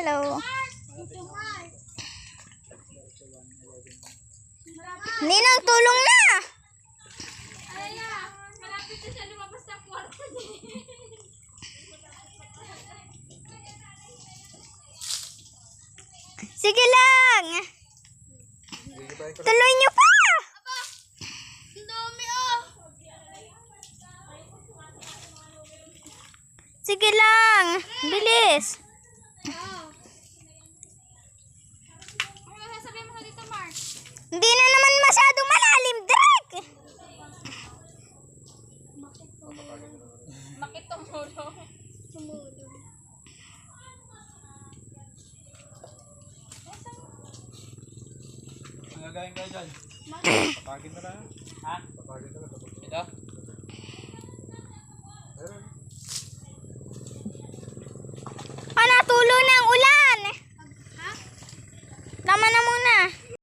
Hello. Ninang, tulong na. Malapit na siya lumabas ng kwarto. Sige lang. Tuloy niyo pa. Ang dami oh. Sige lang. Bilis. Ano sasabihin mo sa dito, Mark? Hindi na naman masyadong malalim, Drake. Bakit tumulong? Ang gagawin ka dyan? Papagin mo na. Ha? Papagin mo na. Ito? Meron. Natulo na ang ulan. Ha? Tama na mo